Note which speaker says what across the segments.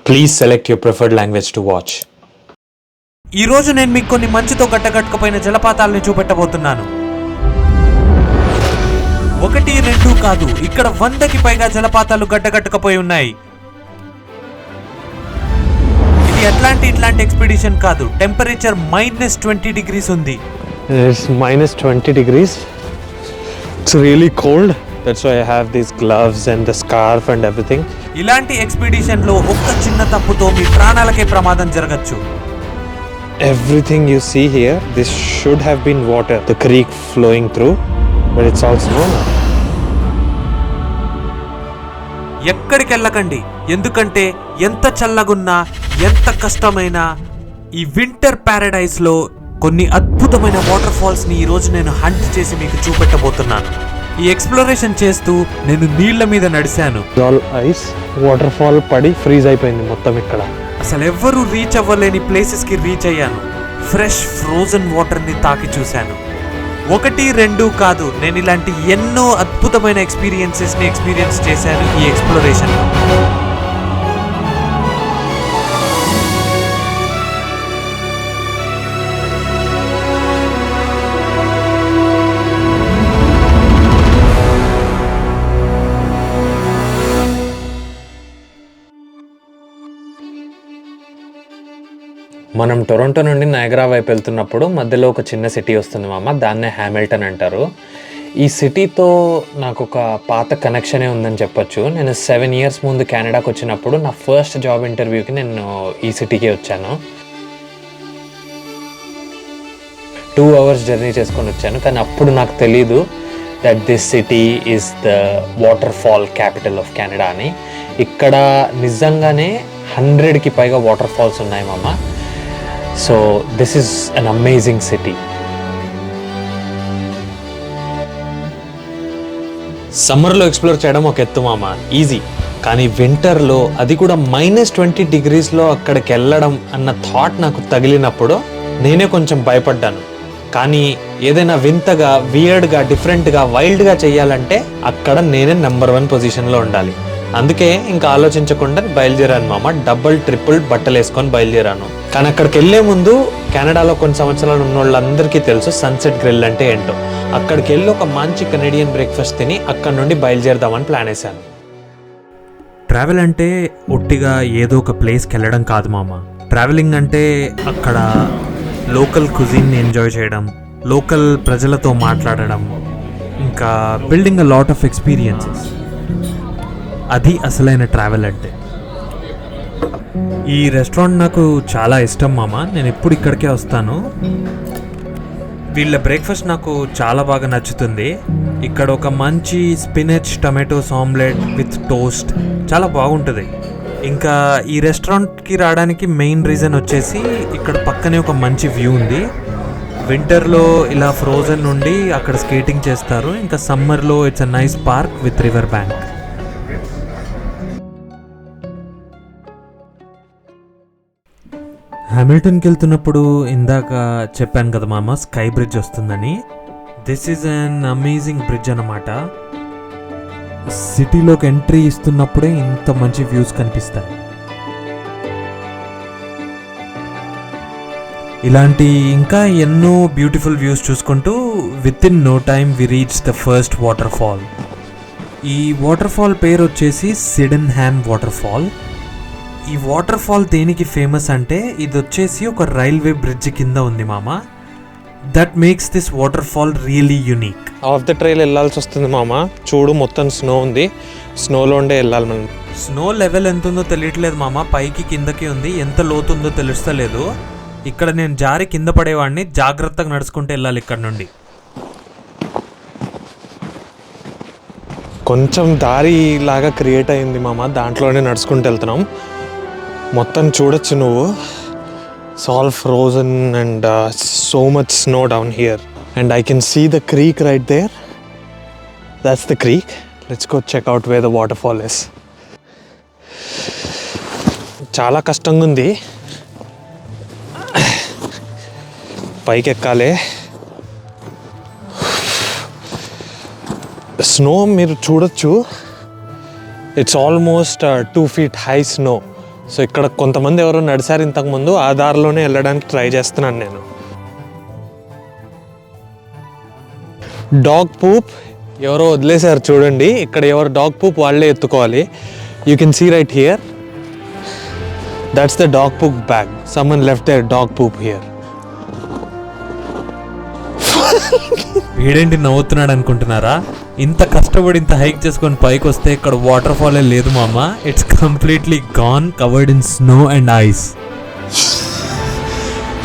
Speaker 1: Please select your preferred language to watch.
Speaker 2: ఈ రోజు నేను మీకు కొన్ని మంచుతో గట్టగట్టుకుపోయిన జలపాతాలని చూపెట్టబోతున్నాను. 1, 2 కాదు, ఇక్కడ 100కి పైగా జలపాతాలు గట్టగట్టుకుపోయి ఉన్నాయి. ఇది ఇట్లాంటి ఎక్స్పెడిషన్ కాదు. టెంపరేచర్ -20 degrees ఉంది.
Speaker 1: It's -20 degrees. It's really cold. That's why I have these gloves and the scarf and everything.
Speaker 2: ఇలాంటి ఎక్స్పెడిషన్ లో ఒక్క చిన్న తప్పుతో మీ ప్రాణాలకే ప్రమాదం జరగచ్చు.
Speaker 1: Everything you see here, this should have been water, the creek flowing through, but it's all snow now.
Speaker 2: ఎక్కడికి వెళ్ళకండి, ఎందుకంటే ఎంత చల్లగున్నా ఎంత కష్టమైనా ఈ వింటర్ ప్యారడైజ్ లో కొన్ని అద్భుతమైన వాటర్ ఫాల్స్ ని ఈ రోజు నేను హంట్ చేసి మీకు చూపెట్టబోతున్నాను. ఈ ఎక్స్ప్లోరేషన్ చేస్తూ నేను నీళ్ల మీద నడిచాను.
Speaker 1: ఆల్ ఐస్, వాటర్ ఫాల్ పడి ఫ్రీజ్ అయిపోయింది మొత్తం ఇక్కడ.
Speaker 2: అసలు ఎవ్వరూ రీచ్ అవ్వలేని ప్లేసెస్ కి రీచ్ అయ్యాను. ఫ్రెష్ ఫ్రోజన్ వాటర్ ని తాకి చూశాను. 1, 2 కాదు, నేను ఇలాంటి ఎన్నో అద్భుతమైన ఎక్స్పీరియన్స్ చేశాను ఈ ఎక్స్ప్లోరేషన్ లో.
Speaker 1: మనం టొరంటో నుండి నయాగరా వైపు వెళ్తున్నప్పుడు మధ్యలో ఒక చిన్న సిటీ వస్తుంది మామ, దాన్నే హ్యామిల్టన్ అంటారు. ఈ సిటీతో నాకు ఒక పాత కనెక్షనే ఉందని చెప్పొచ్చు. నేను 7 years ముందు కెనడాకి వచ్చినప్పుడు నా ఫస్ట్ జాబ్ ఇంటర్వ్యూకి నేను ఈ సిటీకి వచ్చాను. 2 hours జర్నీ చేసుకొని వచ్చాను. కానీ అప్పుడు నాకు తెలీదు that this city is the water fall capital of Canada అని. ఇక్కడ నిజంగానే 100కి పైగా వాటర్ ఫాల్స్ ఉన్నాయి మామ. So this is an amazing city. సమ్మర్లో ఎక్స్ప్లోర్ చేయడం ఒక ఎత్తు మామ, ఈజీ. కానీ వింటర్లో, అది కూడా -20 degreesలో అక్కడికి వెళ్ళడం అన్న థాట్ నాకు తగిలినప్పుడు నేనే కొంచెం భయపడ్డాను. కానీ ఏదైనా వింతగా, వియర్డ్గా, డిఫరెంట్గా, వైల్డ్గా చేయాలంటే అక్కడ నేనే నెంబర్ 1 పొజిషన్లో ఉండాలి. అందుకే ఇంకా ఆలోచించకుండా బయలుదేరాను మామ. డబుల్ ట్రిపుల్ బట్టలు వేసుకొని బయలుదేరాను. కానీ అక్కడికి వెళ్ళే ముందు కెనడాలో కొన్ని సంవత్సరాలు ఉన్న వాళ్ళందరికీ తెలుసు సన్సెట్ గ్రిల్ అంటే ఏంటో. అక్కడికి వెళ్ళి ఒక మంచి కెనడియన్ బ్రేక్ఫాస్ట్ తిని అక్కడ నుండి బయలుదేరదామని ప్లాన్ వేశాను.
Speaker 2: ట్రావెల్ అంటే ఒట్టిగా ఏదో ఒక ప్లేస్కి వెళ్ళడం కాదు మామ. ట్రావెలింగ్ అంటే అక్కడ లోకల్ కుజిన్ని ఎంజాయ్ చేయడం, లోకల్ ప్రజలతో మాట్లాడడం, ఇంకా building a lot of experiences. అది అసలైన ట్రావెల్ అంటే. ఈ రెస్టారెంట్ నాకు చాలా ఇష్టం మామ, నేను ఎప్పుడు ఇక్కడికే వస్తాను. వీళ్ళ బ్రేక్ఫాస్ట్ నాకు చాలా బాగా నచ్చుతుంది. ఇక్కడ ఒక మంచి spinach tomatoes omelette with toast చాలా బాగుంటుంది. ఇంకా ఈ రెస్టారెంట్కి రావడానికి మెయిన్ రీజన్ వచ్చేసి ఇక్కడ పక్కనే ఒక మంచి వ్యూ ఉంది. వింటర్లో ఇలా ఫ్రోజన్ నుండి అక్కడ స్కేటింగ్ చేస్తారు. ఇంకా సమ్మర్లో it's a nice park with river bank. హ్యామిల్టన్కి వెళ్తున్నప్పుడు ఇందాక చెప్పాను కదా మామ, స్కై బ్రిడ్జ్ వస్తుందని. This is an amazing bridge అన్నమాట. సిటీలోకి ఎంట్రీ ఇస్తున్నప్పుడే ఇంత మంచి వ్యూస్ కనిపిస్తాయి. ఇలాంటి ఇంకా ఎన్నో బ్యూటిఫుల్ వ్యూస్ చూసుకుంటూ within no time we reach the first water fall. ఈ వాటర్ ఫాల్ పేరు వచ్చేసి సిడెన్హామ్ వాటర్ ఫాల్. ఈ వాటర్ ఫాల్ దేనికి ఫేమస్ అంటే ఇది వచ్చేసి ఒక రైల్వే బ్రిడ్జ్ కింద ఉంది మామ. That makes this water fall really unique.
Speaker 1: Off the trail వెళ్ళాల్సి వస్తుంది మామ. చూడు మొత్తం స్నో ఉంది, స్నోలో ఉండే వెళ్ళాలి మనం.
Speaker 2: స్నో లెవెల్ ఎంత ఉందో తెలియట్లేదు మామ, పైకి కిందకి ఉంది. ఎంత లోతుందో తెలుస్తలేదు. ఇక్కడ నేను జారి కింద పడేవాడిని, జాగ్రత్తగా నడుచుకుంటూ వెళ్ళాలి ఇక్కడ నుండి.
Speaker 1: కొంచెం దారి లాగా క్రియేట్ అయింది మామ, దాంట్లోనే నడుచుకుంటూ వెళ్తున్నాం. మొత్తం చూడొచ్చు నువ్వు. It's all frozen and so much snow down here. And I can see the creek right there. That's the creek. Let's go check out where the waterfall is. చాలా కష్టంగా ఉంది, పైకి ఎక్కాలి. స్నో మీరు చూడొచ్చు, it's almost 2 feet high snow. So ఇక్కడ కొంతమంది ఎవరో నడిచారు ఇంతకుముందు, ఆ దారిలోనే వెళ్ళడానికి ట్రై చేస్తున్నాను నేను. డాగ్ పూప్ ఎవరో వదిలేశారు చూడండి. ఇక్కడ ఎవరు డాగ్ పూప్ వాళ్ళే ఎత్తుకోవాలి. You can see right here, that's the dog poop bag. Someone left their dog poop here.
Speaker 2: వీడేంటి నవ్వుతున్నాడు అనుకుంటున్నారా? ఇంత కష్టపడి ఇంత హైక్ చేసుకొని పైకి వస్తే ఇక్కడ వాటర్ ఫాల్ లేదు మామ. It's completely gone, covered in snow and ice.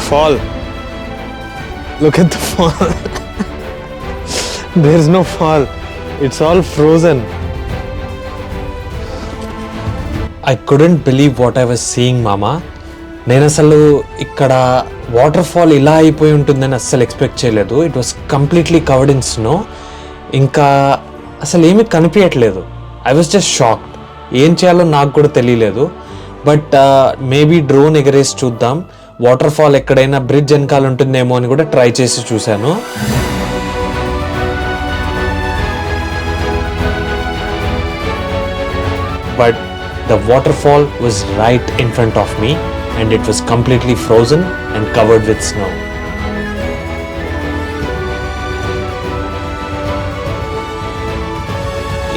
Speaker 1: Fall. Look at the fall. There's no fall. It's all frozen. I couldn't believe what I was seeing, Mama. నేను అసలు ఇక్కడ వాటర్ ఫాల్ ఇలా అయిపోయి ఉంటుందని అస్సలు expect చేయలేదు. It was completely covered in snow. ఇంకా అసలు ఏమీ కనిపించట్లేదు. I was just shocked. ఏం చేయాలో నాకు కూడా తెలియలేదు. బట్ మేబీ డ్రోన్ ఎగరేసి చూద్దాం, వాటర్ ఫాల్ ఎక్కడైనా బ్రిడ్జ్ వెనకాల ఉంటుందేమో అని కూడా ట్రై చేసి చూశాను. But the water fall was right in front of me and it was completely frozen and covered with snow.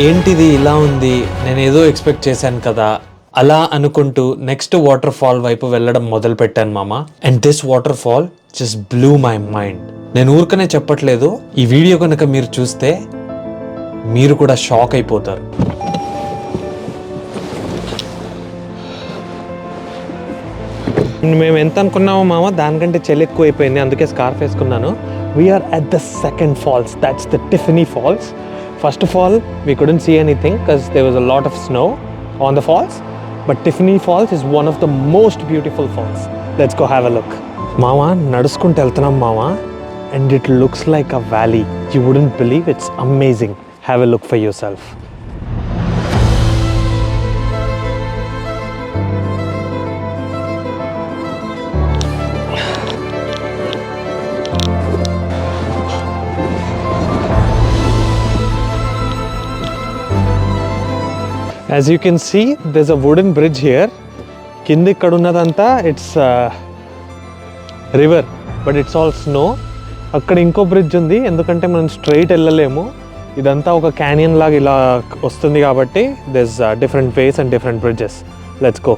Speaker 1: ఏంటిది ఇలా ఉంది, నేను ఏదో ఎక్స్పెక్ట్ చేశాను కదా అలా అనుకుంటూ నెక్స్ట్ వాటర్ ఫాల్ వైపు వెళ్ళడం మొదలు పెట్టాను మామ. And this water fall just blue my mind. నేను ఊరికనే చెప్పట్లేదు, ఈ వీడియో కనుక మీరు చూస్తే మీరు కూడా షాక్ అయిపోతారు. మేము ఎంత అనుకున్నామో మామ, దానికంటే చలి ఎక్కువ అయిపోయింది, అందుకే స్కార్ఫ్ వేసుకున్నాను. We're at the second falls, that's the Tiffany falls. First of all we couldn't see anything because there was a lot of snow on the falls. But Tiffany falls is one of the most beautiful falls. Let's go have a look. మామ నడుచుకుంటూ వెళ్తున్నాం మామ, and it looks like a valley. You wouldn't believe, it's amazing. Have a look for yourself. As you can see, there's a wooden bridge here. కింద ఇక్కడ ఉన్నదంతా it's river, but it's all snow. అక్కడ ఇంకో bridge ఉంది, ఎందుకంటే మనం straight వెళ్ళలేము. ఇదంతా ఒక క్యానియన్ లాగా ఇలా వస్తుంది కాబట్టి there's different ways and different bridges. Let's go.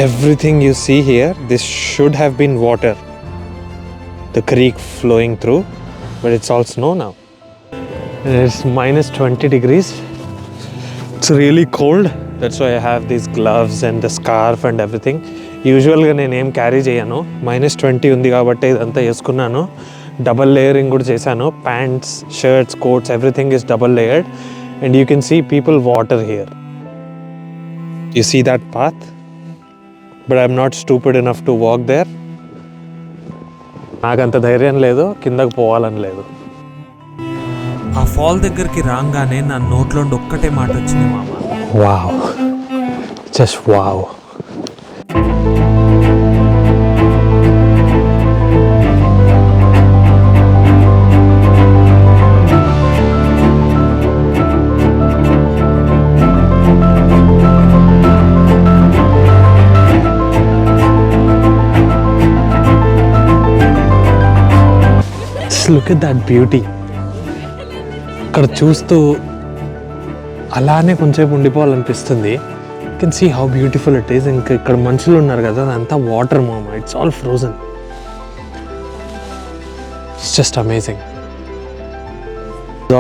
Speaker 1: Everything you see here, this should have been water. The creek flowing through. But it's all snow now. And it's minus 20 degrees. It's really cold. That's why I have these gloves and the scarf and everything. యూజువల్గా నేను ఏం carry చేయను. -20 ఉంది కాబట్టి ఇదంతా వేసుకున్నాను. Double layering కూడా చేశాను. Pants, shirts, coats, everything is double layered. And you can see people water here. You see that path, but I'm not stupid enough to walk there. నాకంత ధైర్యం లేదు, కిందకు పోవాలని లేదు.
Speaker 2: ఆ ఫాల్ దగ్గరికి రాగానే నా నోట్లోండి ఒక్కటే మాట వచ్చింది మామ,
Speaker 1: wow, just wow. Look at that beauty. ఇక్కడ చూస్తూ అలానే కొంచెంసేపు ఉండిపోవాలనిపిస్తుంది. You can see how beautiful it is. ఇంకా ఇక్కడ మనుషులు ఉన్నారు కదా, అదంతా వాటర్ మామ. It's all frozen. It's just amazing.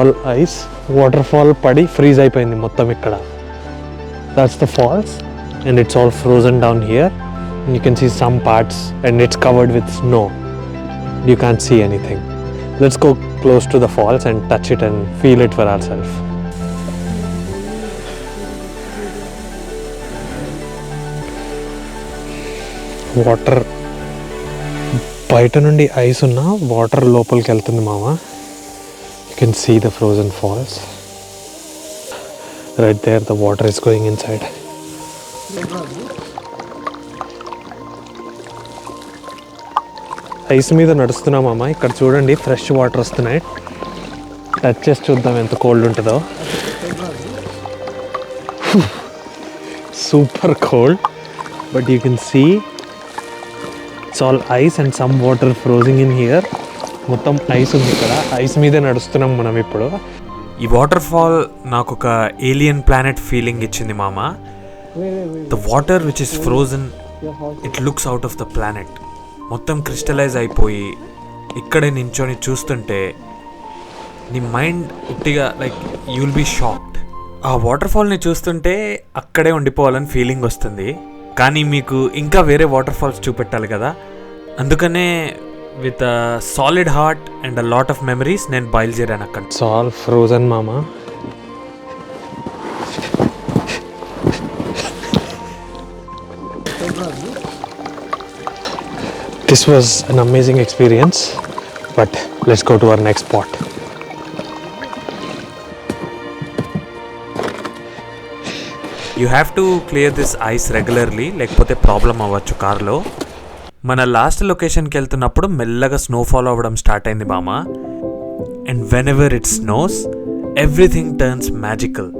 Speaker 1: All ice. Waterfall పడి ఫ్రీజ్ అయిపోయింది మొత్తం ఇక్కడ. That's the falls and it's all frozen down here. You can see some parts and it's covered with snow. You can't see anything. Let's go close to the falls and touch it and feel it for ourselves. Water బయట నుండి ice ఉన్న water లోపలికి వెళ్తుంది మామ. You can see the frozen falls right there. The water is going inside. Ice మీద నడుస్తున్నామమ్మ. ఇక్కడ చూడండి, ఫ్రెష్ వాటర్ వస్తున్నాయి. టచ్ చేసి చూద్దాం ఎంత కోల్డ్ ఉంటుందో. Super cold, but you can see it's all ice and some water frozing in here. మొత్తం ఐస్ ఉంది ఇక్కడ, ఐస్ మీదే నడుస్తున్నాం మనం ఇప్పుడు.
Speaker 2: ఈ వాటర్ ఫాల్ నాకు ఒక ఏలియన్ ప్లానెట్ ఫీలింగ్ ఇచ్చింది మామ. The water which is frozen, it looks out of the planet. మొత్తం క్రిస్టలైజ్ అయిపోయి ఇక్కడే నించొని చూస్తుంటే నీ మైండ్ ఉట్టిగా like you will be shocked. ఆ వాటర్ ఫాల్ని చూస్తుంటే అక్కడే ఉండిపోవాలని ఫీలింగ్ వస్తుంది. కానీ మీకు ఇంకా వేరే వాటర్ ఫాల్స్ చూపెట్టాలి కదా, అందుకనే with a solid heart and a lot of memories నేను బయలుదేరాను అక్కడ.
Speaker 1: ఇట్స్ ఆల్ ఫ్రోజన్ మామా. This was an amazing experience, but let's go to our next spot.
Speaker 2: You have to clear this ice regularly, లేకపోతే problem అవ్వచ్చు కార్లో. మన last లొకేషన్కి వెళ్తున్నప్పుడు మెల్లగా స్నోఫాల్ అవ్వడం స్టార్ట్ అయింది మామ. And when ever it snows everything turns magical.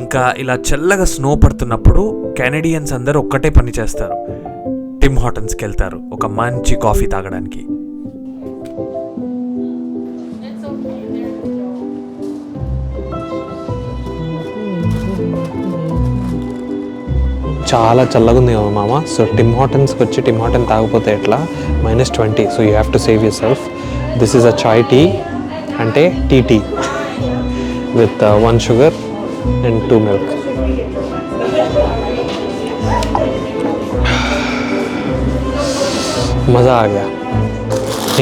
Speaker 2: ఇంకా ఇలా చల్లగా స్నో పడుతున్నప్పుడు కెనడియన్స్ అందరూ ఒక్కటే పని చేస్తారు, టిమ్ హార్టన్స్కి వెళ్తారు ఒక మంచి కాఫీ తాగడానికి.
Speaker 1: చాలా చల్లగా ఉంది కదా మామ. సో టిమ్ హార్టన్స్కి వచ్చి టిమ్ హార్టన్ తాగిపోతే ఎట్లా, -20. So you have to save yourself. This is a chai tea, అంటే tea with 1 sugar and 2 milk. మజా ఆ గయా.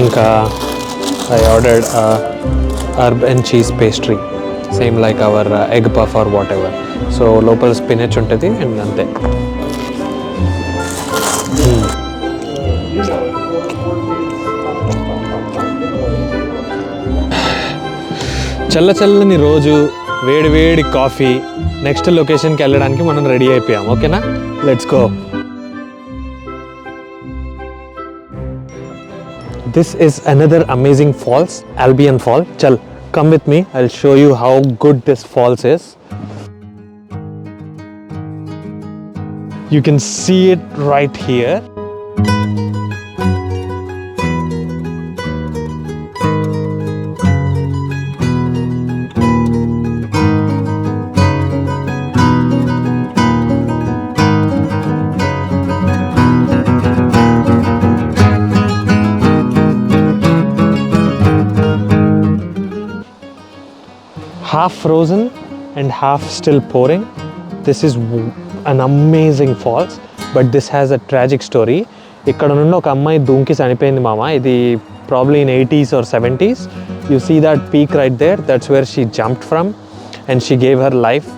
Speaker 1: ఇంకా I ordered herb and cheese pastry, same like our egg puff or whatever. So లోపల spinach ఉంటుంది and అంతే. చల్లని రోజు, వేడి కాఫీ. నెక్స్ట్ లొకేషన్కి వెళ్ళడానికి మనం రెడీ అయిపోయాం. ఓకేనా, let's go. This is another amazing falls, Albion Fall. Chal, come with me. I'll show you how good this falls is. You can see it right here. Half frozen and half still pouring. This is an amazing falls, but this has a tragic story. ఇక్కడ నుండి ఒక అమ్మాయి దూకి చనిపోయింది మామ. ఇది probably in 80s or 70s. You see that peak right there? That's where she jumped from, and she gave her life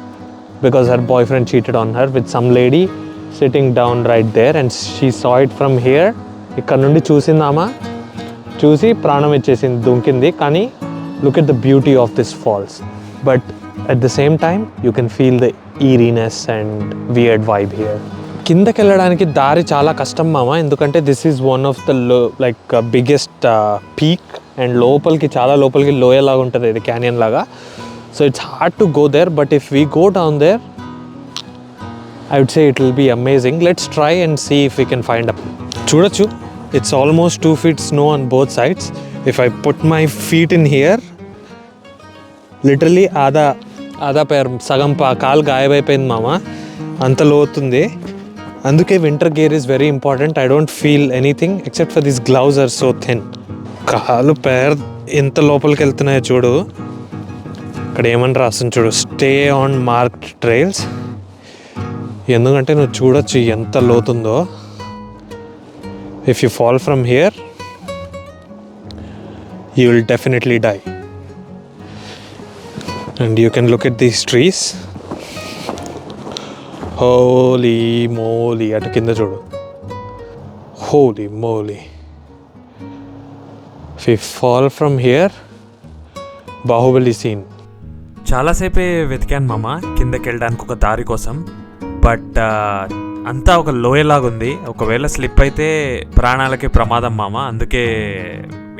Speaker 1: because her boyfriend cheated on her with some lady sitting down right there, and she saw it from here. ఇక్కడ నుండి చూసిందామా, చూసి ప్రాణం ఇచ్చేసింది, దూకింది. కానీ look at the beauty of this falls. But at the same time, you can feel the eeriness and weird vibe here. కిందకి వెళ్ళడానికి దారి చాలా కష్టం మామ, ఎందుకంటే this is one of the like biggest peak and లోపలికి చాలా లోపలికి లోయలాగా ఉంటుంది, ఇది క్యానియన్ లాగా. So it's hard to go there, but if we go down there I would say it will be amazing. Let's try and see if we can find up. చూడొచ్చు, it's almost 2 feet snow on both sides. If I put my feet in here, literally ఆదా పేరు సగం కాలు గాయమైపోయింది మామ, అంత లోతుంది. అందుకే winter gear is very important. I don't feel anything except for these gloves are so thin. కాలు పేరు ఎంత లోపలికి వెళ్తున్నాయో చూడు. ఇక్కడ ఏమని రాస్తుంది చూడు, స్టే ఆన్ మార్క్డ్ ట్రైల్స్. ఎందుకంటే నువ్వు చూడొచ్చు ఎంత లోతుందో. If you fall from here you will definitely die. And you can look at these trees. Holy moly, atu kinda chudu. Holy moly. If we fall from here, Bahubali scene.
Speaker 2: చాలాసేపే వెతికాను మామ కిందకి వెళ్ళడానికి ఒక దారి కోసం, బట్ అంతా ఒక లోయలాగుంది. ఒకవేళ స్లిప్ అయితే ప్రాణాలకి ప్రమాదం మామ, అందుకే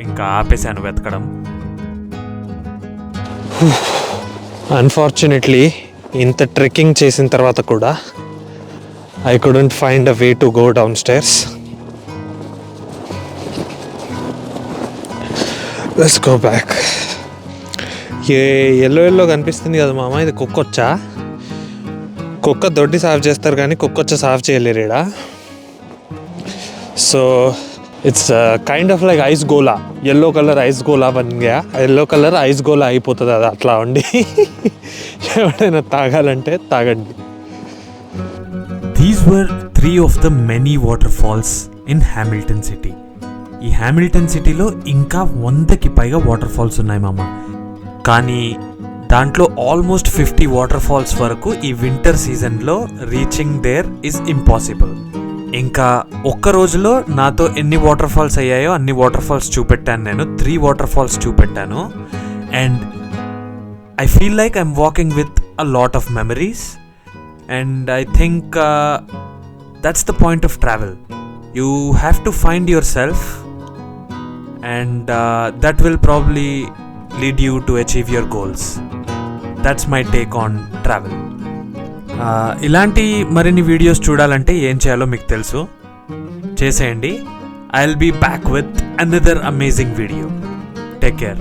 Speaker 2: ఇంకా ఆపేశాను వెతకడం.
Speaker 1: అన్ఫార్చునేట్లీ ఇంత ట్రెక్కింగ్ చేసిన తర్వాత కూడా I couldn't find a way to go down stairs. Let's go back. Yellow కనిపిస్తుంది కదా మామ, ఇది కుక్కొచ్చా? కుక్క దొడ్డి సాఫ్ చేస్తారు కానీ కుక్కొచ్చ సాఫ్ చేయలేరు ఈడ. So it's kind of like ice Gola. Yellow colour ice Gola బన్గా, yellow colour ice గోలా అయిపోతుంది అది అట్లా ఉండి. ఎవరైనా తాగాలంటే తాగండి.
Speaker 2: These were 3 of the many waterfalls in Hamilton City. ఈ హ్యామిల్టన్ సిటీలో ఇంకా 100కి పైగా వాటర్ ఫాల్స్ ఉన్నాయి మామ. కానీ దాంట్లో ఆల్మోస్ట్ 50 వాటర్ ఫాల్స్ వరకు ఈ వింటర్ సీజన్లో రీచింగ్ దేర్ ఈజ్ ఇంపాసిబుల్. ఇంకా ఒక్క రోజులో నాతో ఎన్ని వాటర్ ఫాల్స్ అయ్యాయో అన్ని వాటర్ ఫాల్స్ చూపెట్టాను. నేను 3 వాటర్ ఫాల్స్ చూపెట్టాను. And I feel like I'm walking with a lot of memories. And I think that's the point of travel. You have to find yourself and that will probably lead you to achieve your goals. That's my take on travel. ఇలాంటి మరిన్ని videos చూడాలంటే ఏం చేయాలో మీకు తెలుసు, చేసేయండి. I'll be back with another amazing video. Take care.